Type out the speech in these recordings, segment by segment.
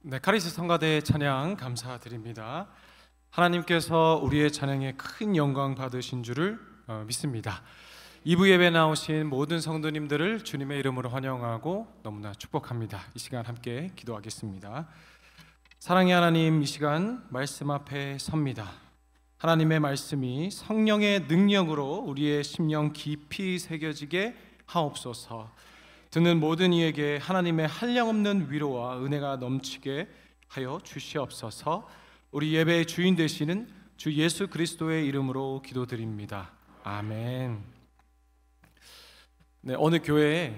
네, 카리스 성가대 찬양 감사드립니다. 하나님께서 우리의 찬양에 큰 영광 받으신 줄을 믿습니다. 2부 예배 나오신 모든 성도님들을 주님의 이름으로 환영하고 너무나 축복합니다. 이 시간 함께 기도하겠습니다. 사랑의 하나님, 이 시간 말씀 앞에 섭니다. 하나님의 말씀이 성령의 능력으로 우리의 심령 깊이 새겨지게 하옵소서. 듣는 모든 이에게 하나님의 한량없는 위로와 은혜가 넘치게 하여 주시옵소서. 우리 예배의 주인 되시는 주 예수 그리스도의 이름으로 기도드립니다. 아멘. 네, 어느 교회에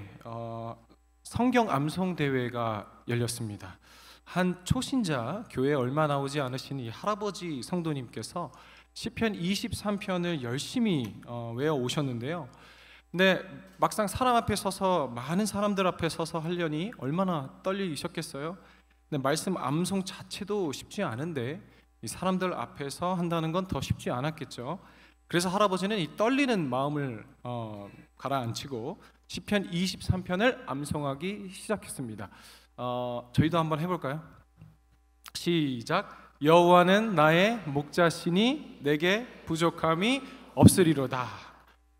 성경 암송 대회가 열렸습니다. 한 초신자, 교회에 얼마 나오지 않으신 이 할아버지 성도님께서 시편 23편을 열심히 외워 오셨는데요. 근데 막상 사람 앞에 서서, 많은 사람들 앞에 서서 하려니 얼마나 떨리셨겠어요? 근데 말씀 암송 자체도 쉽지 않은데 이 사람들 앞에서 한다는 건 더 쉽지 않았겠죠. 그래서 할아버지는 이 떨리는 마음을 가라앉히고 시편 23편을 암송하기 시작했습니다. 저희도 한번 해볼까요? 시작. 여호와는 나의 목자시니 내게 부족함이 없으리로다.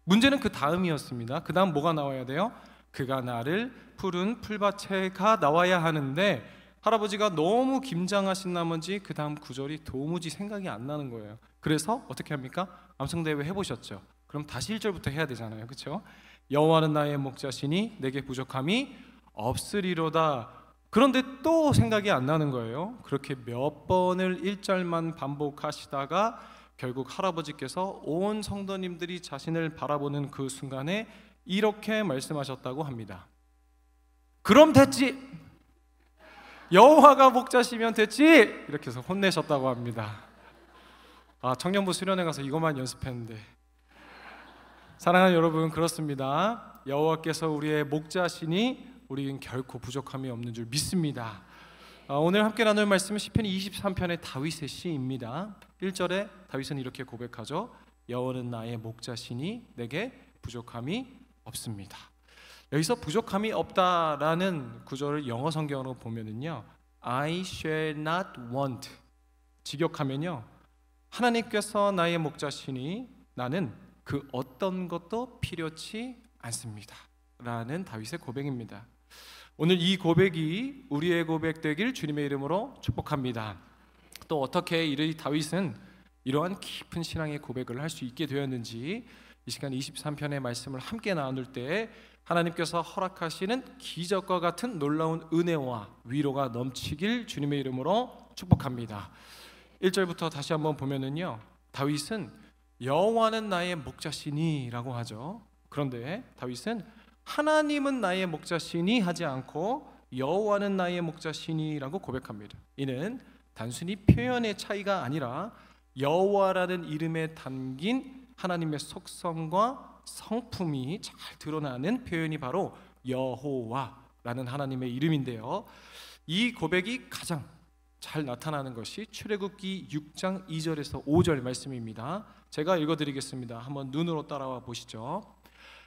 문제는 그 다음이었습니다. 그 다음 뭐가 나와야 돼요? 그가 나를 푸른 풀밭에가 나와야 하는데 할아버지가 너무 김장하신 나머지 그 다음 구절이 도무지 생각이 안 나는 거예요. 그래서 어떻게 합니까? 암송대회 해보셨죠? 그럼 다시 1절부터 해야 되잖아요, 그렇죠? 여호와는 나의 목자시니 내게 부족함이 없으리로다. 그런데 또 생각이 안 나는 거예요. 그렇게 몇 번을 1절만 반복하시다가 결국 할아버지께서 온 성도님들이 자신을 바라보는 그 순간에 이렇게 말씀하셨다고 합니다. 그럼 됐지, 여호와가 목자시면 됐지, 이렇게 해서 혼내셨다고 합니다. 청년부 수련회 가서 이것만 연습했는데. 사랑하는 여러분, 그렇습니다. 여호와께서 우리의 목자시니 우리는 결코 부족함이 없는 줄 믿습니다. 오늘 함께 나눌 말씀은 시편 23편의 다윗의 시입니다. 1절에 다윗은 이렇게 고백하죠. 여호와는 나의 목자시니 내게 부족함이 없습니다. 여기서 부족함이 없다라는 구절을 영어 성경으로 보면은요, I shall not want. 직역하면요, 하나님께서 나의 목자시니 나는 그 어떤 것도 필요치 않습니다 라는 다윗의 고백입니다. 오늘 이 고백이 우리의 고백 되길 주님의 이름으로 축복합니다. 또 어떻게 이 다윗은 이러한 깊은 신앙의 고백을 할 수 있게 되었는지 이 시간 23편의 말씀을 함께 나눌 때 하나님께서 허락하시는 기적과 같은 놀라운 은혜와 위로가 넘치길 주님의 이름으로 축복합니다. 1절부터 다시 한번 보면은요, 다윗은 여호와는 나의 목자시니 라고 하죠. 그런데 다윗은 하나님은 나의 목자시니 하지 않고 여호와는 나의 목자시니 라고 고백합니다. 이는 단순히 표현의 차이가 아니라 여호와라는 이름에 담긴 하나님의 속성과 성품이 잘 드러나는 표현이 바로 여호와라는 하나님의 이름인데요, 이 고백이 가장 잘 나타나는 것이 출애굽기 6장 2절에서 5절 말씀입니다. 제가 읽어드리겠습니다. 한번 눈으로 따라와 보시죠.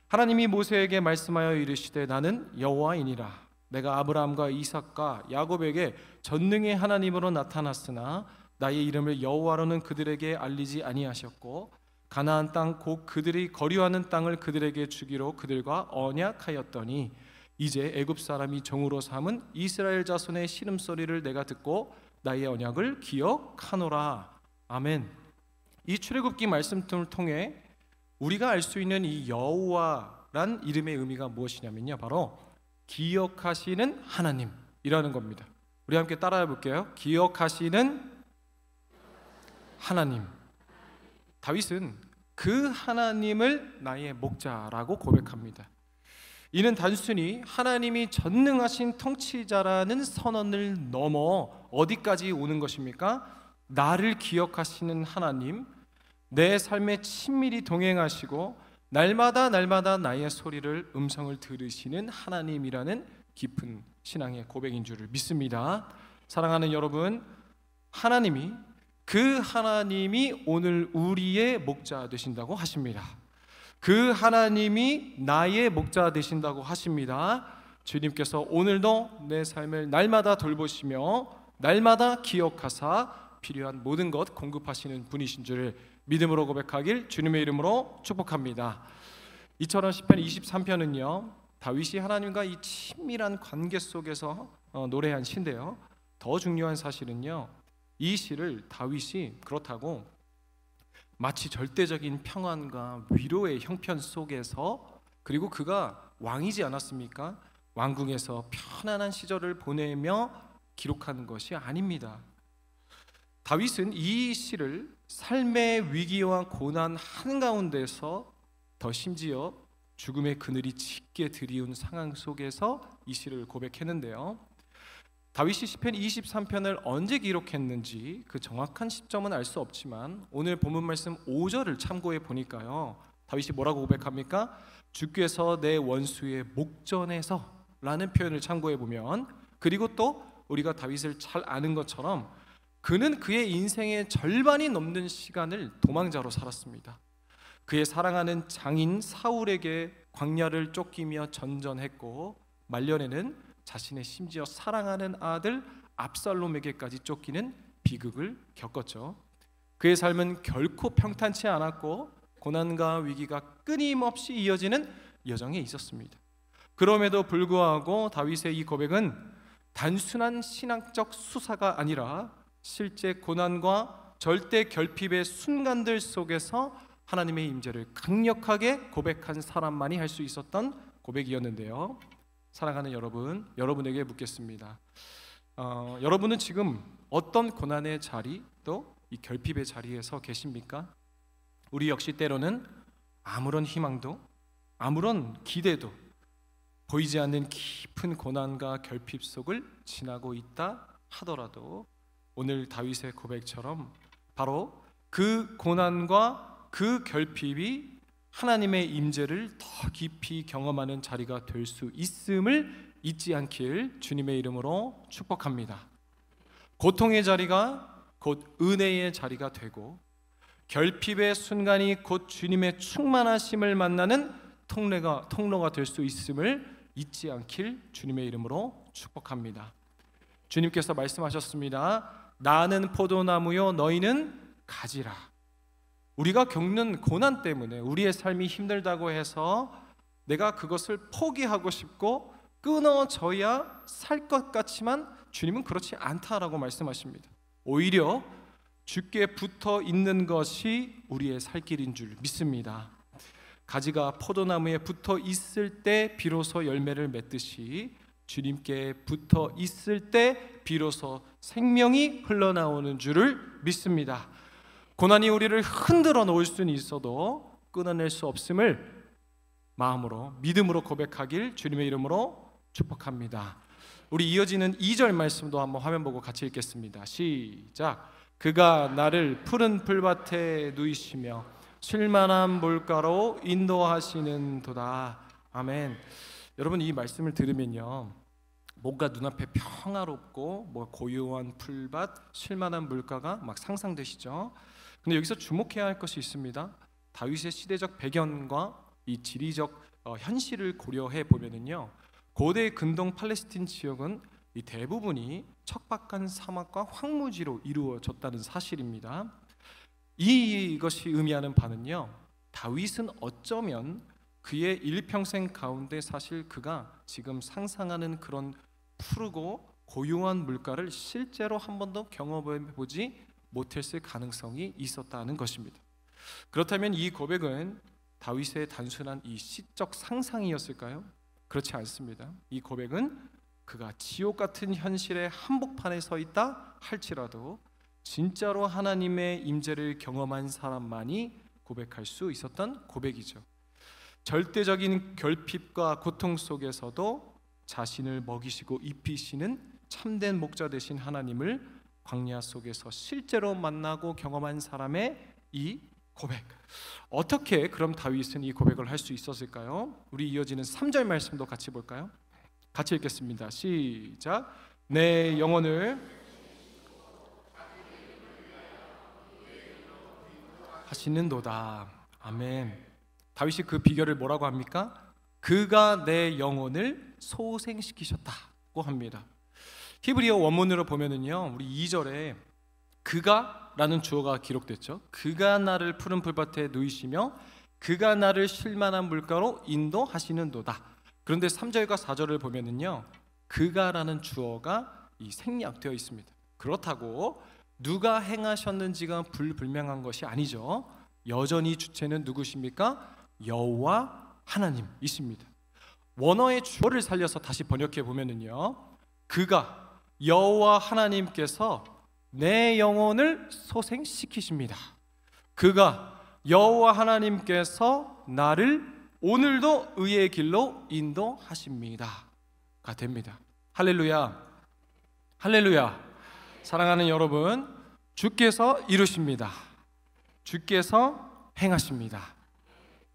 하나님이 모세에게 말씀하여 이르시되 나는 여호와이니라. 내가 아브라함과 이삭과 야곱에게 전능의 하나님으로 나타났으나 나의 이름을 여호와로는 그들에게 알리지 아니하셨고 가나안 땅 곧 그들이 거류하는 땅을 그들에게 주기로 그들과 언약하였더니 이제 애굽 사람이 종으로 삼은 이스라엘 자손의 신음소리를 내가 듣고 나의 언약을 기억하노라. 아멘. 이 출애굽기 말씀을 통해 우리가 알 수 있는 이 여호와란 이름의 의미가 무엇이냐면요, 바로 기억하시는 하나님이라는 겁니다. 우리 함께 따라해 볼게요. 기억하시는 하나님. 다윗은 그 하나님을 나의 목자라고 고백합니다. 이는 단순히 하나님이 전능하신 통치자라는 선언을 넘어 어디까지 오는 것입니까? 나를 기억하시는 하나님, 내 삶에 친밀히 동행하시고 날마다 나의 소리를, 음성을 들으시는 하나님이라는 깊은 신앙의 고백인 줄을 믿습니다. 사랑하는 여러분, 그 하나님이 오늘 우리의 목자 되신다고 하십니다. 그 하나님이 나의 목자 되신다고 하십니다. 주님께서 오늘도 내 삶을 날마다 돌보시며 날마다 기억하사 필요한 모든 것 공급하시는 분이신 줄을 믿음으로 고백하길 주님의 이름으로 축복합니다. 이처럼 시편 23편은요 다윗이 하나님과 이 친밀한 관계 속에서 노래한 시인데요, 더 중요한 사실은요 이 시를 다윗이 그렇다고 마치 절대적인 평안과 위로의 형편 속에서, 그리고 그가 왕이지 않았습니까? 왕궁에서 편안한 시절을 보내며 기록하는 것이 아닙니다. 다윗은 이 시를 삶의 위기와 고난 한가운데서, 더 심지어 죽음의 그늘이 짙게 드리운 상황 속에서 이 시를 고백했는데요, 다윗이 시편 23편을 언제 기록했는지 그 정확한 시점은 알 수 없지만 오늘 본문 말씀 5절을 참고해 보니까요, 다윗이 뭐라고 고백합니까? 주께서 내 원수의 목전에서 라는 표현을 참고해 보면, 그리고 또 우리가 다윗을 잘 아는 것처럼 그는 그의 인생의 절반이 넘는 시간을 도망자로 살았습니다. 그의 사랑하는 장인 사울에게 광야를 쫓기며 전전했고, 말년에는 자신의 심지어 사랑하는 아들 압살롬에게까지 쫓기는 비극을 겪었죠. 그의 삶은 결코 평탄치 않았고 고난과 위기가 끊임없이 이어지는 여정에 있었습니다. 그럼에도 불구하고 다윗의 이 고백은 단순한 신학적 수사가 아니라 실제 고난과 절대 결핍의 순간들 속에서 하나님의 임재를 강력하게 고백한 사람만이 할 수 있었던 고백이었는데요, 사랑하는 여러분, 여러분에게 묻겠습니다. 여러분은 지금 어떤 고난의 자리, 또 이 결핍의 자리에 서 계십니까? 우리 역시 때로는 아무런 희망도 아무런 기대도 보이지 않는 깊은 고난과 결핍 속을 지나고 있다 하더라도 오늘 다윗의 고백처럼 바로 그 고난과 그 결핍이 하나님의 임재를 더 깊이 경험하는 자리가 될 수 있음을 잊지 않길 주님의 이름으로 축복합니다. 고통의 자리가 곧 은혜의 자리가 되고 결핍의 순간이 곧 주님의 충만하심을 만나는 통로가 될 수 있음을 잊지 않길 주님의 이름으로 축복합니다. 주님께서 말씀하셨습니다. 나는 포도나무요 너희는 가지라. 우리가 겪는 고난 때문에 우리의 삶이 힘들다고 해서 내가 그것을 포기하고 싶고 끊어져야 살 것 같지만 주님은 그렇지 않다라고 말씀하십니다. 오히려 주께 붙어 있는 것이 우리의 살 길인 줄 믿습니다. 가지가 포도나무에 붙어 있을 때 비로소 열매를 맺듯이 주님께 붙어 있을 때 비로소 생명이 흘러나오는 줄을 믿습니다. 고난이 우리를 흔들어 놓을 수는 있어도 끊어낼 수 없음을 마음으로 믿음으로 고백하길 주님의 이름으로 축복합니다. 우리 이어지는 2절 말씀도 한번 화면 보고 같이 읽겠습니다. 시작. 그가 나를 푸른 풀밭에 누이시며 쉴만한 물가로 인도하시는 도다. 아멘. 여러분, 이 말씀을 들으면요 뭔가 눈앞에 평화롭고 고요한 풀밭, 쉴만한 물가가 막 상상되시죠? 근데 여기서 주목해야 할 것이 있습니다. 다윗의 시대적 배경과 이 지리적 현실을 고려해 보면은요, 고대 근동 팔레스틴 지역은 이 대부분이 척박한 사막과 황무지로 이루어졌다는 사실입니다. 이것이 의미하는 바는요, 다윗은 어쩌면 그의 일평생 가운데 사실 그가 지금 상상하는 그런 푸르고 고요한 물가를 실제로 한 번도 경험해 보지 못했을 가능성이 있었다는 것입니다. 그렇다면 이 고백은 다윗의 단순한 이 시적 상상이었을까요? 그렇지 않습니다. 이 고백은 그가 지옥 같은 현실의 한복판에 서 있다 할지라도 진짜로 하나님의 임재를 경험한 사람만이 고백할 수 있었던 고백이죠. 절대적인 결핍과 고통 속에서도 자신을 먹이시고 입히시는 참된 목자 되신 하나님을 광야 속에서 실제로 만나고 경험한 사람의 이 고백, 어떻게 그럼 다윗은 이 고백을 할 수 있었을까요? 우리 이어지는 3절 말씀도 같이 볼까요? 같이 읽겠습니다. 시작. 내 영혼을 하시는도다. 아멘. 다윗이 그 비결을 뭐라고 합니까? 그가 내 영혼을 소생시키셨다고 합니다. 히브리어 원문으로 보면은요, 우리 2절에 그가라는 주어가 기록됐죠. 그가 나를 푸른 풀밭에 누이시며 그가 나를 쉴만한 물가로 인도하시는도다. 그런데 3절과 4절을 보면은요, 그가라는 주어가 생략되어 있습니다. 그렇다고 누가 행하셨는지가 불분명한 것이 아니죠. 여전히 주체는 누구십니까? 여호와 하나님이십니다. 원어의 주어를 살려서 다시 번역해 보면은요, 그가 여호와 하나님께서 내 영혼을 소생시키십니다. 그가 여호와 하나님께서 나를 오늘도 의의 길로 인도하십니다가 됩니다. 할렐루야, 할렐루야. 사랑하는 여러분, 주께서 이루십니다. 주께서 행하십니다.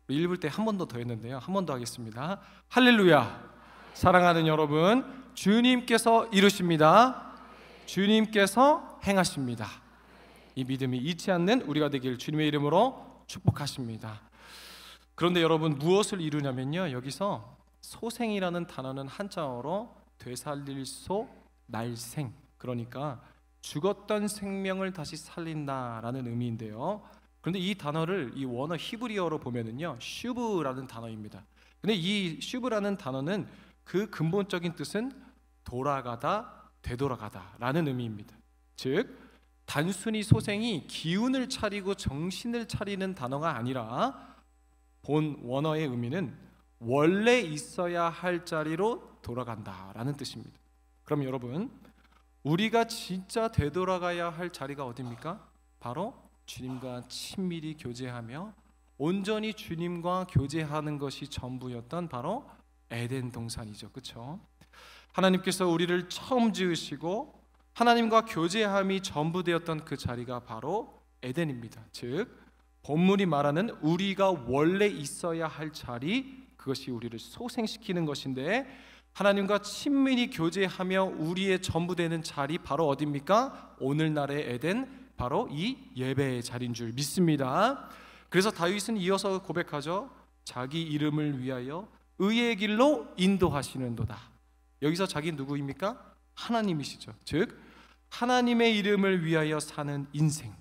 읽을 때 한 번 더 했는데요, 한 번 더 하겠습니다. 할렐루야. 사랑하는 여러분, 주님께서 이루십니다. 주님께서 행하십니다. 이 믿음이 잊지 않는 우리가 되길 주님의 이름으로 축복하십니다. 그런데 여러분, 무엇을 이루냐면요, 여기서 소생이라는 단어는 한자어로 되살릴소 날생, 그러니까 죽었던 생명을 다시 살린다라는 의미인데요. 그런데 이 단어를 이 원어 히브리어로 보면은요, 슈브라는 단어입니다. 근데 이 슈브라는 단어는 그 근본적인 뜻은 돌아가다, 되돌아가다 라는 의미입니다. 즉 단순히 소생이 기운을 차리고 정신을 차리는 단어가 아니라 본 원어의 의미는 원래 있어야 할 자리로 돌아간다 라는 뜻입니다. 그럼 여러분, 우리가 진짜 되돌아가야 할 자리가 어디입니까? 바로 주님과 친밀히 교제하며 온전히 주님과 교제하는 것이 전부였던 바로 에덴 동산이죠. 그렇죠? 하나님께서 우리를 처음 지으시고 하나님과 교제함이 전부 되었던 그 자리가 바로 에덴입니다. 즉 본문이 말하는 우리가 원래 있어야 할 자리, 그것이 우리를 소생시키는 것인데, 하나님과 친밀히 교제하며 우리의 전부 되는 자리 바로 어디입니까? 오늘날의 에덴, 바로 이 예배의 자리인 줄 믿습니다. 그래서 다윗은 이어서 고백하죠. 자기 이름을 위하여 의의 길로 인도하시는도다. 여기서 자기 누구입니까? 하나님이시죠. 즉 하나님의 이름을 위하여 사는 인생,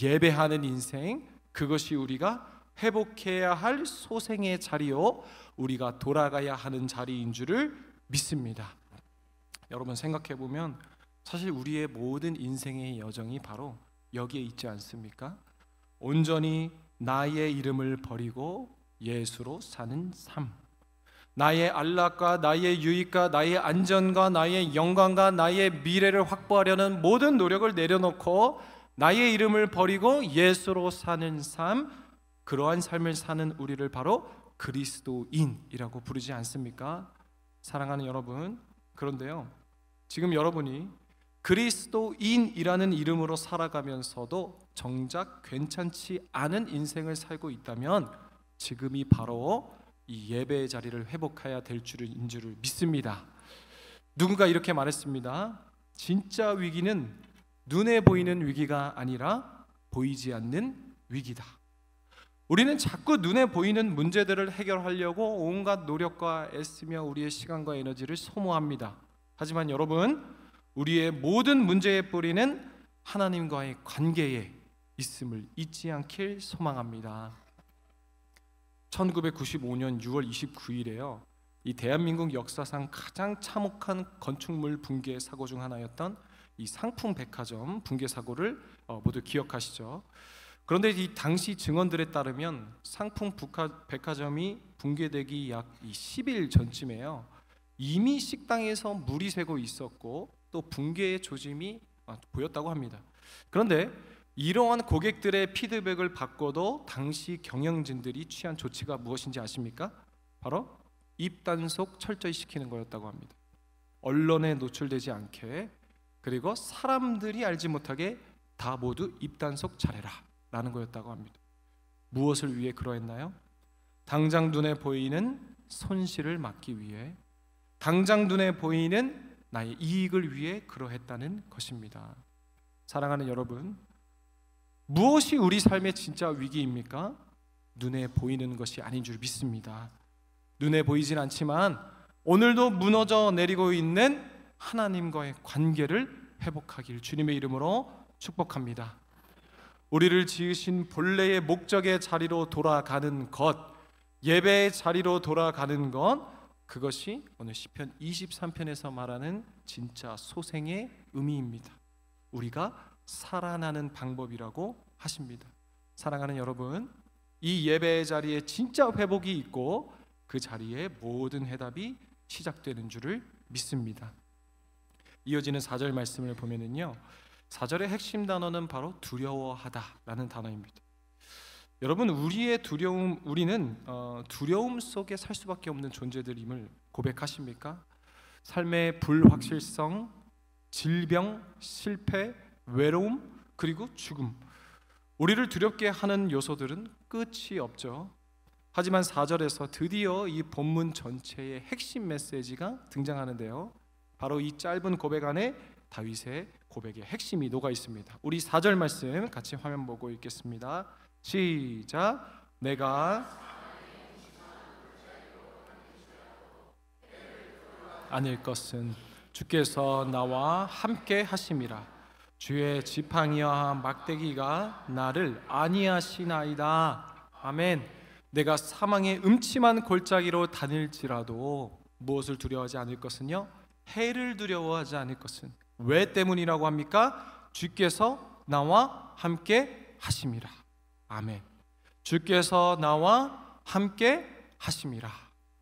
예배하는 인생, 그것이 우리가 회복해야 할 소생의 자리요, 우리가 돌아가야 하는 자리인 줄을 믿습니다. 여러분 생각해 보면 사실 우리의 모든 인생의 여정이 바로 여기에 있지 않습니까? 온전히 나의 이름을 버리고 예수로 사는 삶, 나의 안락과 나의 유익과 나의 안전과 나의 영광과 나의 미래를 확보하려는 모든 노력을 내려놓고 나의 이름을 버리고 예수로 사는 삶, 그러한 삶을 사는 우리를 바로 그리스도인이라고 부르지 않습니까? 사랑하는 여러분, 그런데요, 지금 여러분이 그리스도인이라는 이름으로 살아가면서도 정작 괜찮지 않은 인생을 살고 있다면 지금이 바로 이 예배의 자리를 회복해야 될 줄인 줄을 믿습니다. 누군가 이렇게 말했습니다. 진짜 위기는 눈에 보이는 위기가 아니라 보이지 않는 위기다. 우리는 자꾸 눈에 보이는 문제들을 해결하려고 온갖 노력과 애쓰며 우리의 시간과 에너지를 소모합니다. 하지만 여러분, 우리의 모든 문제의 뿌리는 하나님과의 관계에 있음을 잊지 않길 소망합니다. 1995년 6월 29일에요. 이 대한민국 역사상 가장 참혹한 건축물 붕괴 사고 중 하나였던 이 상풍백화점 붕괴 사고를 모두 기억하시죠? 그런데 이 당시 증언들에 따르면 상풍백화점이 붕괴되기 약 10일 전쯤에요, 이미 식당에서 물이 새고 있었고 또 붕괴의 조짐이 보였다고 합니다. 그런데 이러한 고객들의 피드백을 받고도 당시 경영진들이 취한 조치가 무엇인지 아십니까? 바로 입단속 철저히 시키는 거였다고 합니다. 언론에 노출되지 않게, 그리고 사람들이 알지 못하게 다 모두 입단속 잘해라 라는 거였다고 합니다. 무엇을 위해 그러했나요? 당장 눈에 보이는 손실을 막기 위해, 당장 눈에 보이는 나의 이익을 위해 그러했다는 것입니다. 사랑하는 여러분, 무엇이 우리 삶의 진짜 위기입니까? 눈에 보이는 것이 아닌 줄 믿습니다. 눈에 보이진 않지만 오늘도 무너져 내리고 있는 하나님과의 관계를 회복하길 주님의 이름으로 축복합니다. 우리를 지으신 본래의 목적의 자리로 돌아가는 것, 예배의 자리로 돌아가는 것, 그것이 오늘 시편 23편에서 말하는 진짜 소생의 의미입니다. 우리가 살아나는 방법이라고 하십니다. 사랑하는 여러분, 이 예배의 자리에 진짜 회복이 있고 그 자리에 모든 해답이 시작되는 줄을 믿습니다. 이어지는 4절 말씀을 보면은요, 4절의 핵심 단어는 바로 두려워하다라는 단어입니다. 여러분, 우리는 두려움 속에 살 수밖에 없는 존재들임을 고백하십니까? 삶의 불확실성, 질병, 실패, 외로움, 그리고 죽음, 우리를 두렵게 하는 요소들은 끝이 없죠. 하지만 4절에서 드디어 이 본문 전체의 핵심 메시지가 등장하는데요, 바로 이 짧은 고백 안에 다윗의 고백의 핵심이 녹아 있습니다. 우리 4절 말씀 같이 화면 보고 읽겠습니다. 시작. 내가 아닐 것은 주께서 나와 함께 하심이라. 주의 지팡이와 막대기가 나를 안위하시나이다. 아멘. 내가 사망의 음침한 골짜기로 다닐지라도 무엇을 두려워하지 않을 것은요, 해를 두려워하지 않을 것은. 왜 때문이라고 합니까? 주께서 나와 함께 하심이라. 아멘. 주께서 나와 함께 하심이라.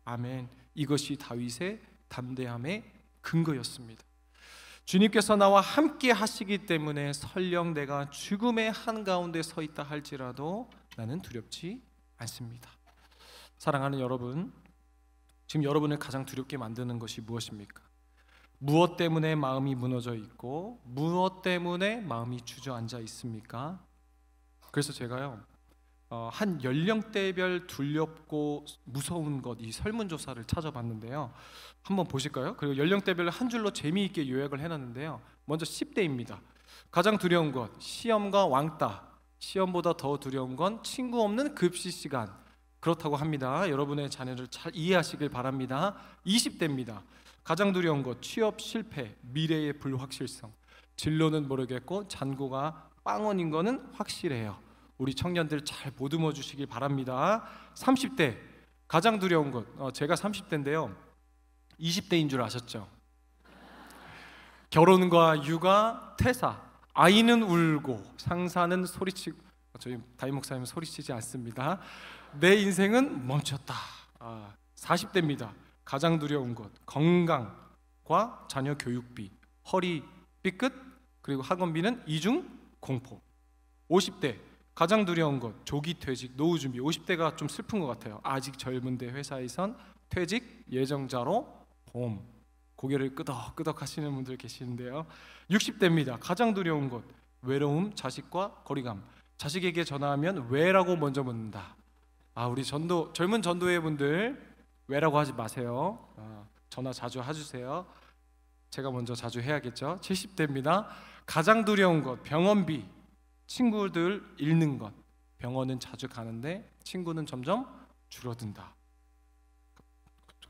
아멘. 이것이 다윗의 담대함의 근거였습니다. 주님께서 나와 함께 하시기 때문에 설령 내가 죽음의 한가운데 서 있다 할지라도 나는 두렵지 않습니다. 사랑하는 여러분, 지금 여러분을 가장 두렵게 만드는 것이 무엇입니까? 무엇 때문에 마음이 무너져 있고 무엇 때문에 마음이 주저앉아 있습니까? 그래서 제가요, 한 연령대별 두렵고 무서운 것, 이 설문조사를 찾아봤는데요, 한번 보실까요? 그리고 연령대별로 한 줄로 재미있게 요약을 해놨는데요, 먼저 10대입니다. 가장 두려운 것, 시험과 왕따. 시험보다 더 두려운 건 친구 없는 급식 시간. 그렇다고 합니다. 여러분의 자녀를 잘 이해하시길 바랍니다. 20대입니다. 가장 두려운 것, 취업 실패, 미래의 불확실성. 진로는 모르겠고 잔고가 빵원인 거는 확실해요. 우리 청년들 잘 보듬어 주시길 바랍니다. 30대 가장 두려운 것, 제가 30대인데요 20대인 줄 아셨죠? 결혼과 육아, 퇴사, 아이는 울고 상사는 소리치고, 저희 다임 목사님은 소리치지 않습니다. 내 인생은 멈췄다. 40대입니다. 가장 두려운 것, 건강과 자녀 교육비, 허리 삐끗, 그리고 학원비는 이중 공포. 50대 가장 두려운 것, 조기 퇴직, 노후 준비. 50대가 좀 슬픈 것 같아요. 아직 젊은데 회사에선 퇴직 예정자로 봄. 고개를 끄덕끄덕 하시는 분들 계시는데요. 60대입니다. 가장 두려운 것, 외로움, 자식과 거리감. 자식에게 전화하면 왜라고 먼저 묻는다. 우리 젊은 전도회 분들 왜라고 하지 마세요. 전화 자주 해주세요. 제가 먼저 자주 해야겠죠. 70대입니다. 가장 두려운 것, 병원비, 친구들 잃는 것. 병원은 자주 가는데 친구는 점점 줄어든다.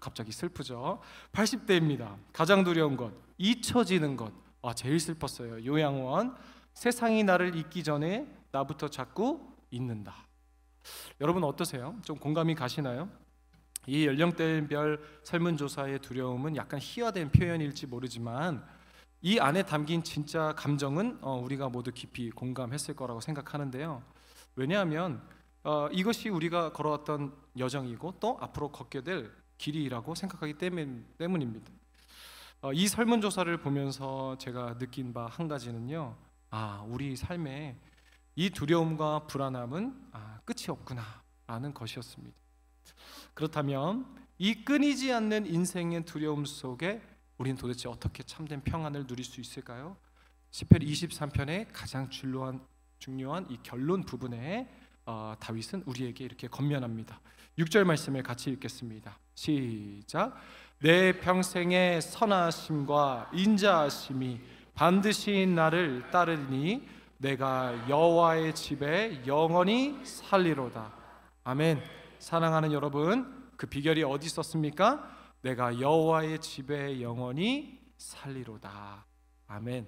갑자기 슬프죠. 80대입니다. 가장 두려운 것, 잊혀지는 것. 제일 슬펐어요. 요양원. 세상이 나를 잊기 전에 나부터 자꾸 잊는다. 여러분 어떠세요? 좀 공감이 가시나요? 이 연령대별 설문조사의 두려움은 약간 희화된 표현일지 모르지만 이 안에 담긴 진짜 감정은 우리가 모두 깊이 공감했을 거라고 생각하는데요. 왜냐하면 이것이 우리가 걸어왔던 여정이고 또 앞으로 걷게 될 길이라고 생각하기 때문입니다. 이 설문조사를 보면서 제가 느낀 바 한 가지는요, 우리 삶에 이 두려움과 불안함은 끝이 없구나 라는 것이었습니다. 그렇다면 이 끊이지 않는 인생의 두려움 속에 우리는 도대체 어떻게 참된 평안을 누릴 수 있을까요? 시편 23편의 가장 중요한 이 결론 부분에 다윗은 우리에게 이렇게 권면합니다. 6절 말씀을 같이 읽겠습니다. 시작. 내 평생의 선하심과 인자하심이 반드시 나를 따르니 내가 여호와의 집에 영원히 살리로다. 아멘. 사랑하는 여러분, 그 비결이 어디 있었습니까? 내가 여호와의 집에 영원히 살리로다. 아멘.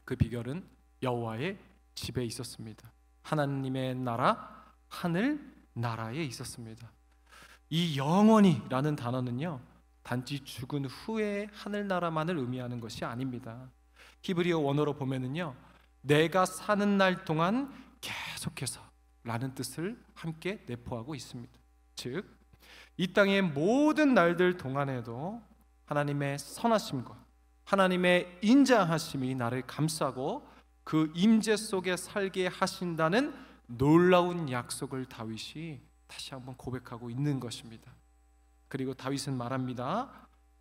그 비결은 여호와의 집에 있었습니다. 하나님의 나라, 하늘 나라에 있었습니다. 이 영원히라는 단어는요, 단지 죽은 후에 하늘나라만을 의미하는 것이 아닙니다. 히브리어 원어로 보면은요, 내가 사는 날 동안 계속해서 라는 뜻을 함께 내포하고 있습니다. 즉, 이 땅의 모든 날들 동안에도 하나님의 선하심과 하나님의 인자하심이 나를 감싸고 그 임재 속에 살게 하신다는 놀라운 약속을 다윗이 다시 한번 고백하고 있는 것입니다. 그리고 다윗은 말합니다.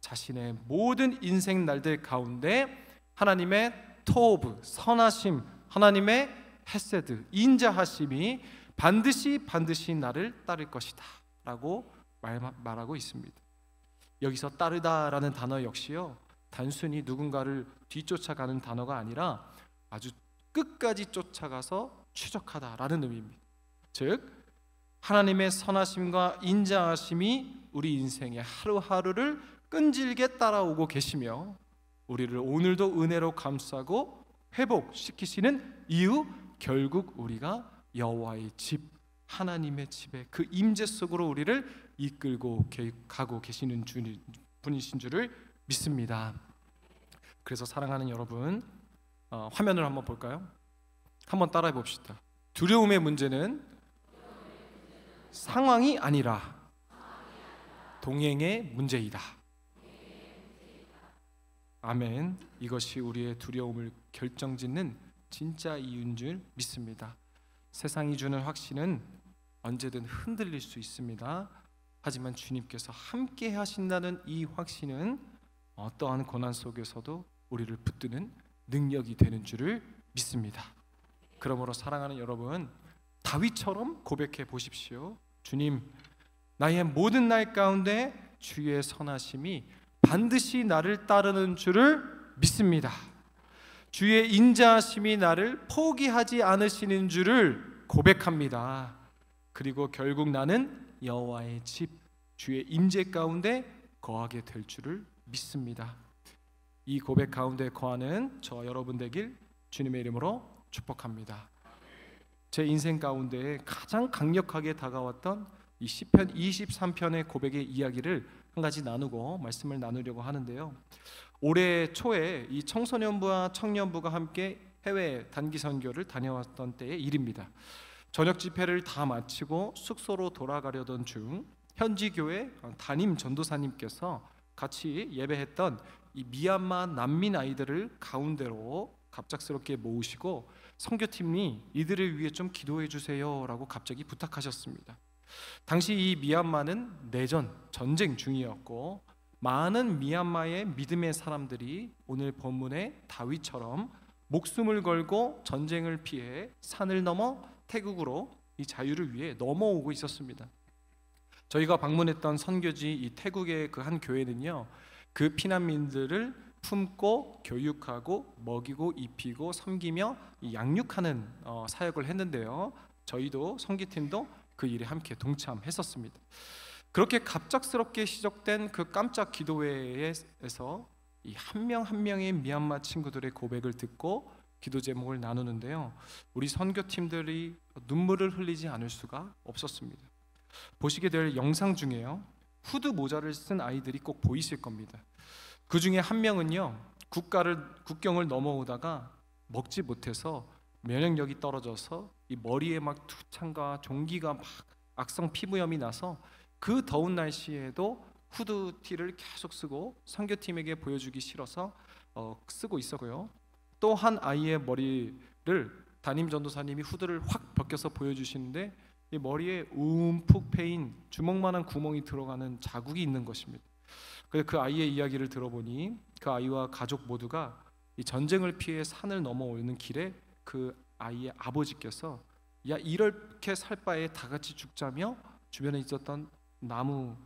자신의 모든 인생 날들 가운데 하나님의 토브, 선하심, 하나님의 헤세드, 인자하심이 반드시 나를 따를 것이다 라고 말하고 있습니다. 여기서 따르다라는 단어 역시요, 단순히 누군가를 뒤쫓아가는 단어가 아니라 아주 끝까지 쫓아가서 추적하다라는 의미입니다. 즉, 하나님의 선하심과 인자하심이 우리 인생의 하루하루를 끈질게 따라오고 계시며 우리를 오늘도 은혜로 감싸고 회복시키시는 이유, 결국 우리가 여호와의 집, 하나님의 집에 그 임재 속으로 우리를 이끌고 가고 계시는 분이신 줄을 믿습니다. 그래서 사랑하는 여러분, 화면을 한번 볼까요? 한번 따라해 봅시다. 두려움의 문제는 상황이 아니라 동행의 문제이다. 아멘. 이것이 우리의 두려움을 결정짓는 진짜 이유인 줄 믿습니다. 세상이 주는 확신은 언제든 흔들릴 수 있습니다. 하지만 주님께서 함께 하신다는 이 확신은 어떠한 고난 속에서도 우리를 붙드는 능력이 되는 줄을 믿습니다. 그러므로 사랑하는 여러분, 다윗처럼 고백해 보십시오. 주님, 나의 모든 날 가운데 주의 선하심이 반드시 나를 따르는 줄을 믿습니다. 주의 인자하심이 나를 포기하지 않으시는 줄을 고백합니다. 그리고 결국 나는 여호와의 집, 주의 임재 가운데 거하게 될 줄을 믿습니다. 이 고백 가운데 거하는 저 여러분 되길 주님의 이름으로 축복합니다. 제 인생 가운데 가장 강력하게 다가왔던 이 시편 23편의 고백의 이야기를 한 가지 나누고 말씀을 나누려고 하는데요. 올해 초에 이 청소년부와 청년부가 함께 해외 단기 선교를 다녀왔던 때의 일입니다. 저녁 집회를 다 마치고 숙소로 돌아가려던 중 현지 교회 담임 전도사님께서 같이 예배했던 이 미얀마 난민 아이들을 가운데로 갑작스럽게 모으시고 선교팀이 이들을 위해 좀 기도해 주세요라고 갑자기 부탁하셨습니다. 당시 이 미얀마는 내전, 전쟁 중이었고 많은 미얀마의 믿음의 사람들이 오늘 본문의 다윗처럼 목숨을 걸고 전쟁을 피해 산을 넘어 태국으로 이 자유를 위해 넘어오고 있었습니다. 저희가 방문했던 선교지 이 태국의 그 한 교회는요, 그 피난민들을 품고 교육하고 먹이고 입히고 섬기며 양육하는 사역을 했는데요. 저희도 선교팀도 그 일에 함께 동참했었습니다. 그렇게 갑작스럽게 시작된 그 깜짝 기도회에서 이 한 명 한 명의 미얀마 친구들의 고백을 듣고 기도 제목을 나누는데요. 우리 선교팀들이 눈물을 흘리지 않을 수가 없었습니다. 보시게 될 영상 중에요, 후드 모자를 쓴 아이들이 꼭 보이실 겁니다. 그 중에 한 명은요, 국경을 넘어오다가 먹지 못해서 면역력이 떨어져서 이 머리에 막 두창과 종기가 막 악성 피부염이 나서 그 더운 날씨에도 후드티를 계속 쓰고 선교팀에게 보여주기 싫어서 쓰고 있었고요. 또 한 아이의 머리를 담임 전도사님이 후드를 확 벗겨서 보여주시는데 이 머리에 움푹 패인 주먹만한 구멍이 들어가는 자국이 있는 것입니다. 그래서 그 아이의 이야기를 들어보니 그 아이와 가족 모두가 이 전쟁을 피해 산을 넘어오는 길에 그 아이의 아버지께서 야, 이렇게 살 바에 다 같이 죽자며 주변에 있었던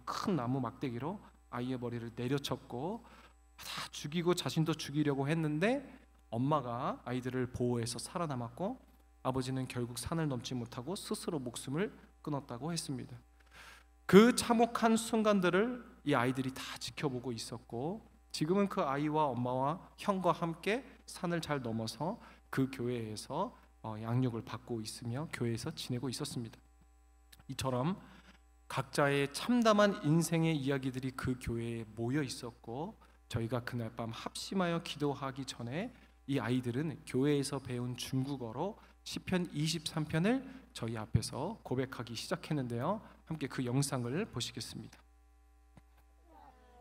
큰 나무 막대기로 아이의 머리를 내려쳤고 다 죽이고 자신도 죽이려고 했는데 엄마가 아이들을 보호해서 살아남았고 아버지는 결국 산을 넘지 못하고 스스로 목숨을 끊었다고 했습니다. 그 참혹한 순간들을 이 아이들이 다 지켜보고 있었고 지금은 그 아이와 엄마와 형과 함께 산을 잘 넘어서 그 교회에서 양육을 받고 있으며 교회에서 지내고 있었습니다. 이처럼 각자의 참담한 인생의 이야기들이 그 교회에 모여 있었고, 저희가 그날 밤 합심하여 기도하기 전에 이 아이들은 교회에서 배운 중국어로 시편 23편을 저희 앞에서 고백하기 시작했는데요. 함께 그 영상을 보시겠습니다.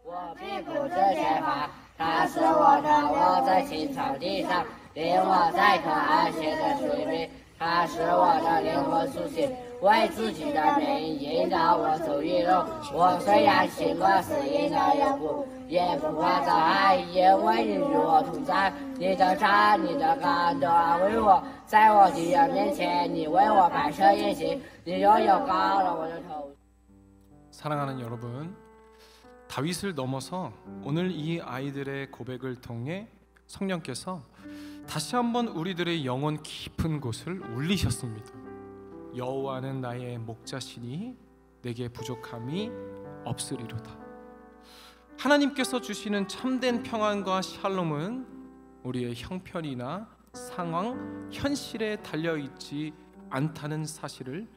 我并不是缺乏，他是我的我在青草地上，领我在可安歇的水边，他使我的灵魂苏醒，为自己的名引导我走义路。我虽然行过死荫的幽谷，也不怕灾害，因为你与我同在。你的杖、你的竿都安慰我，在我敌人面前，你为我摆设宴席，你拥有高了我的头。 사랑하는 여러분, 다윗을 넘어서 오늘 이 아이들의 고백을 통해 성령께서 다시 한번 우리들의 영혼 깊은 곳을 울리셨습니다. 여호와는 나의 목자시니 내게 부족함이 없으리로다. 하나님께서 주시는 참된 평안과 샬롬은 우리의 형편이나 상황, 현실에 달려있지 않다는 사실을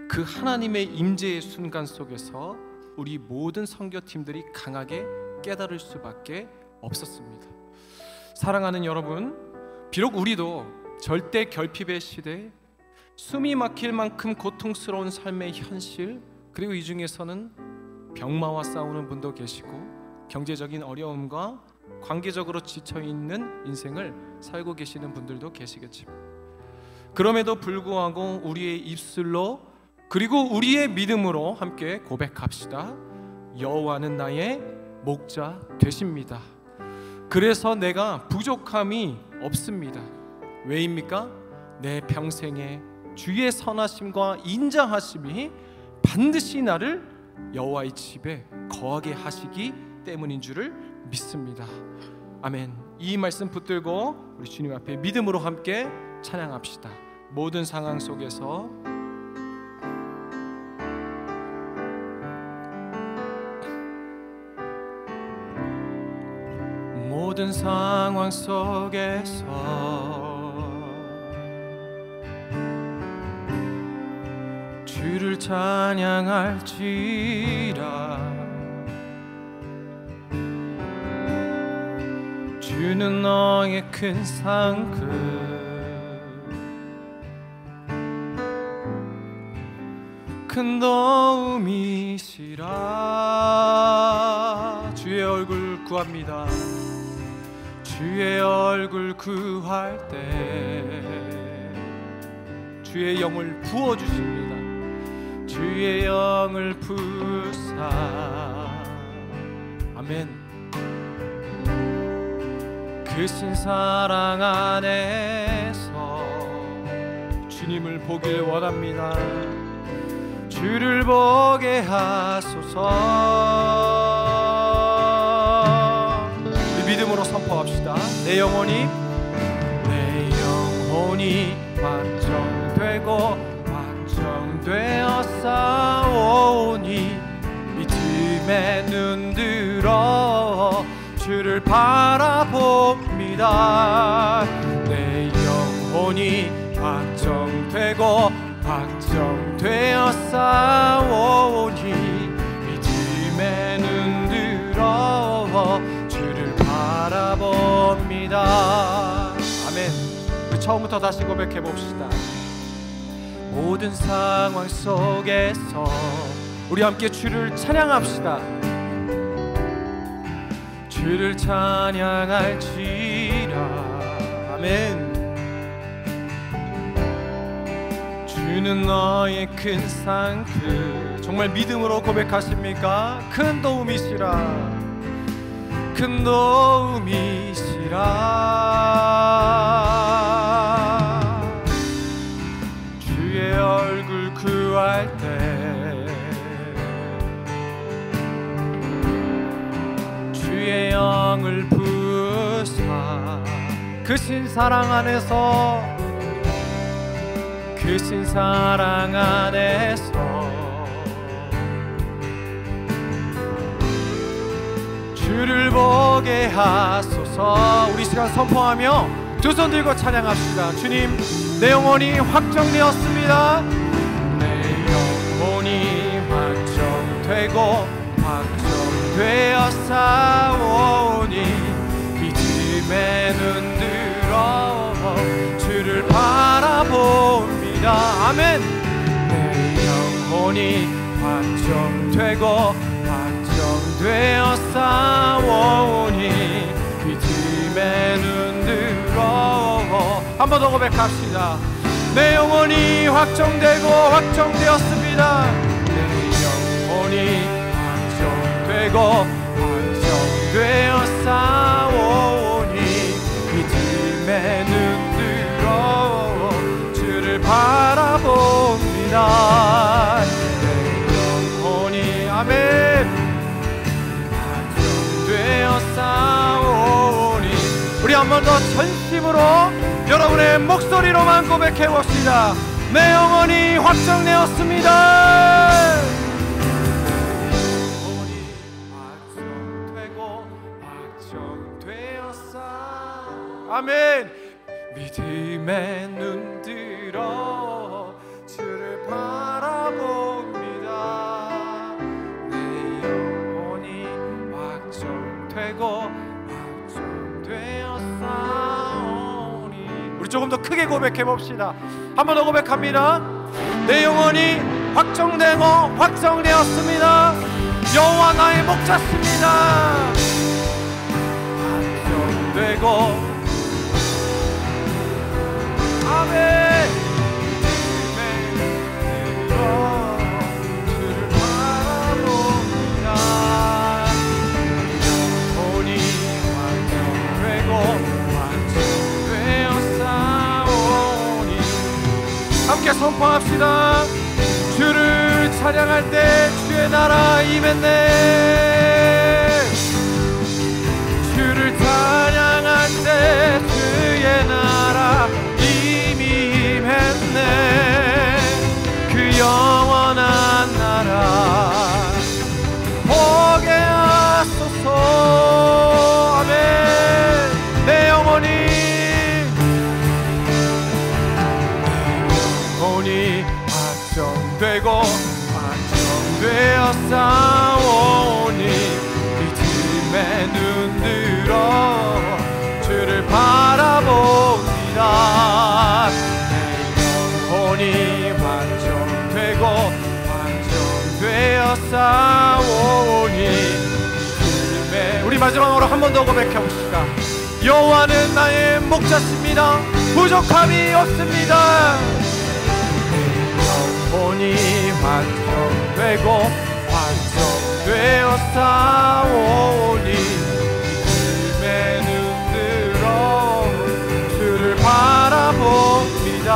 그 하나님의 임재의 순간 속에서 우리 모든 선교팀들이 강하게 깨달을 수밖에 없었습니다. 사랑하는 여러분, 비록 우리도 절대 결핍의 시대, 숨이 막힐 만큼 고통스러운 삶의 현실, 그리고 이 중에서는 병마와 싸우는 분도 계시고 경제적인 어려움과 관계적으로 지쳐있는 인생을 살고 계시는 분들도 계시겠지만, 그럼에도 불구하고 우리의 입술로 그리고 우리의 믿음으로 함께 고백합시다. 여호와는 나의 목자 되십니다. 그래서 내가 부족함이 없습니다. 왜입니까? 내 평생에 주의 선하심과 인자하심이 반드시 나를 여호와의 집에 거하게 하시기 때문인 줄을 믿습니다. 아멘. 이 말씀 붙들고 우리 주님 앞에 믿음으로 함께 찬양합시다. 모든 상황 속에서 모든 상황 속에서 주를 찬양할지라. 주는 너의 큰 상급, 큰 도움이시라. 주의 얼굴 구합니다. 주의 얼굴 구할 때 주의 영을 부어주십니다. 주의 영을 부사. 아멘. 그 신사랑 안에서 주님을 보길 원합니다. 주를 보게 하소서. 믿음으로 선포합시다. 내 영혼이 확정되고 확정되어 싸우니 믿음에 눈들어 주를 바라봅니다. 내 영혼이 확정되고 확정되어 싸우니 믿음에 눈들어 주를 바라봅니다. 아멘. 우리 처음부터 다시 고백해 봅시다. 모든 상황 속에서 우리 함께 주를 찬양합시다. 주를 찬양할지라. 아멘. 주는 너의 큰 상급. 정말 믿음으로 고백하십니까? 큰 도움이시라. 큰 도움이시라. 주의 얼굴 구할 때 주의 영을 부사. 그 신사랑 안에서 그 신사랑 안에서 주를 보게 하소서. 우리 시간 선포하며 두 손 들고 찬양합시다. 주님, 내 영혼이 확정되었습니다. 내 영혼이 확정되고 확정되어 싸우니 믿음의 눈 들어 주를 바라봅니다. 아멘. 내 영혼이 확정되고 확정되어 싸우니 믿음의 눈 들어 한 번 더 고백합시다. 내 영혼이 확정되고 확정되었습니다. 내 영혼이 확정되고 확정되어 싸우니 믿음의 눈 들어 주를 바라봅니다. 내 영혼이 아멘 확정되어 싸우니. 우리 한 번 더 전심으로 여러분의 목소리로만 고백해 봅시다. 내 영혼이 확정되었습니다. 아멘. 믿음의 눈 들어 주를 바라봅니다. 내 영혼이 확정되고 확정되었사오니. 우리 조금 더 크게 고백해 봅시다. 한 번 더 고백합니다. 내 영혼이 확정되고 확정되었습니다. 여호와 나의 목자십니다. 확정되고 아멘. 주를 바라봅니다. 영혼이 완성되고 완성되었사오니. 함께 선포합시다. 주를 찬양할 때 주의 나라 임했네. 주를 찬양할 때 주의 나라 그 영원한 나라 보게 하소서. 아멘. 내 영혼이 확정되고 확정되었사오니 믿음의 눈 들어 주를 바라봅니다. 완성되고 완성되었사오니. 우리 마지막으로 한 번 더 고백해 봅시다. 여호와는 나의 목자십니다. 부족함이 없습니다. 영혼이 완성되고 완성되었사오니 믿음의 눈 들어 주를 바라봅니다.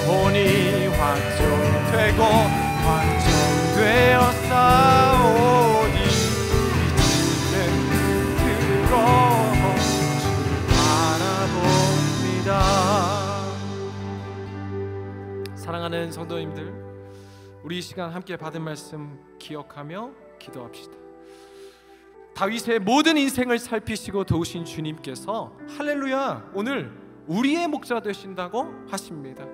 영혼이 완성되고 완성되었사오니 믿음의 들어 주를 바라봅니다. 사랑하는 성도님들, 우리 이 시간 함께 받은 말씀 기억하며 기도합시다. 다윗의 모든 인생을 살피시고 도우신 주님께서 할렐루야 오늘 우리의 목자 되신다고 하십니다.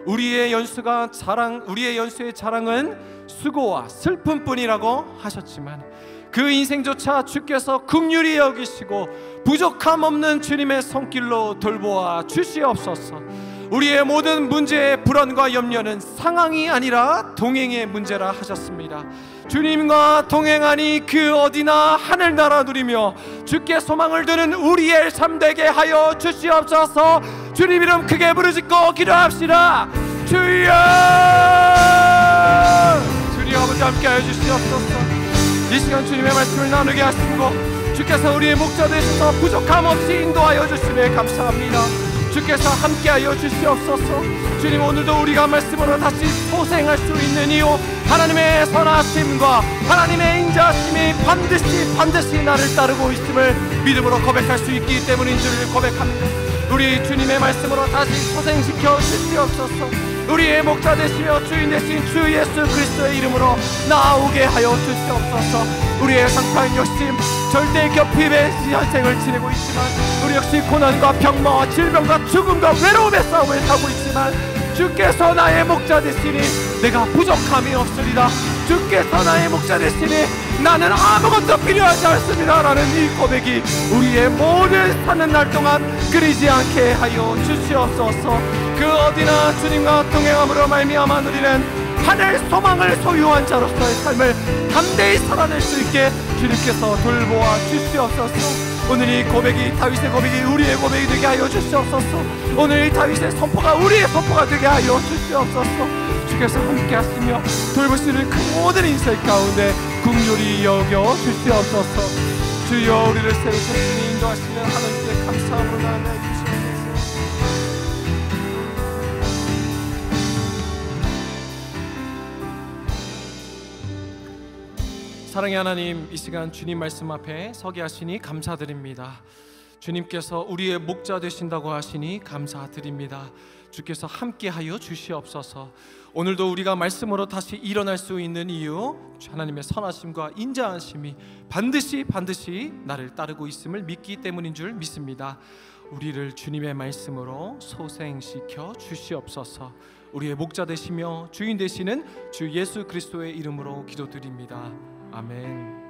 우리의 연수의 자랑은 수고와 슬픔뿐이라고 하셨지만 그 인생조차 주께서 긍휼히 여기시고 부족함 없는 주님의 손길로 돌보아 주시옵소서. 우리의 모든 문제의 불안과 염려는 상황이 아니라 동행의 문제라 하셨습니다. 주님과 동행하니 그 어디나 하늘나라 누리며 주께 소망을 두는 우리의 삶 되게 하여 주시옵소서. 주님 이름 크게 부르짖고 기도합시다. 주여, 주님 아버지 함께하여 주시옵소서. 이 시간 주님의 말씀을 나누게 하시고 주께서 우리의 목자 되셔서 부족함 없이 인도하여 주시네 감사합니다. 주께서 함께하여 주시옵소서. 주님 오늘도 우리가 말씀으로 다시 소생할 수 있는 이유, 하나님의 선하심과 하나님의 인자하심이 반드시 나를 따르고 있음을 믿음으로 고백할 수 있기 때문인 줄을 고백합니다. 우리 주님의 말씀으로 다시 소생시켜 주시옵소서. 우리의 목자 되시며 주인 되신 주 예수 그리스도의 이름으로 나오게 하여 주시옵소서. 우리의 상파인 욕심, 절대 결핍의 현생을 지내고 있지만 우리 역시 고난과 병마와 질병과 죽음과 외로움의 싸움을 하고 있지만 주께서 나의 목자 되시니 내가 부족함이 없으리라. 주께서 나의 목자 되시니 나는 아무것도 필요하지 않습니다 라는 이 고백이 우리의 모든 사는 날 동안 끊이지 않게 하여 주시옵소서. 그 어디나 주님과 동행함으로 말미암아 누리는 하늘 소망을 소유한 자로서의 삶을 담대히 살아낼 수 있게 주님께서 돌보아 주시옵소서. 오늘 이 고백이 다윗의 고백이 우리의 고백이 되게 하여 주시옵소서. 오늘 이 다윗의 선포가 우리의 선포가 되게 하여 주시옵소서. 주께서 함께 하시며 돌보시는 그 모든 인생 가운데 긍휼히 여겨 주시옵소서. 주여 우리를 세우셨으니 인도하시는 하나님께 감사함으로 나아가 주시옵소서. 사랑의 하나님, 이 시간 주님 말씀 앞에 서게 하시니 감사드립니다. 주님께서 우리의 목자 되신다고 하시니 감사드립니다. 주께서 함께하여 주시옵소서. 오늘도 우리가 말씀으로 다시 일어날 수 있는 이유, 하나님의 선하심과 인자하심이 반드시 나를 따르고 있음을 믿기 때문인 줄 믿습니다. 우리를 주님의 말씀으로 소생시켜 주시옵소서. 우리의 목자 되시며 주인 되시는 주 예수 그리스도의 이름으로 기도드립니다. 아멘.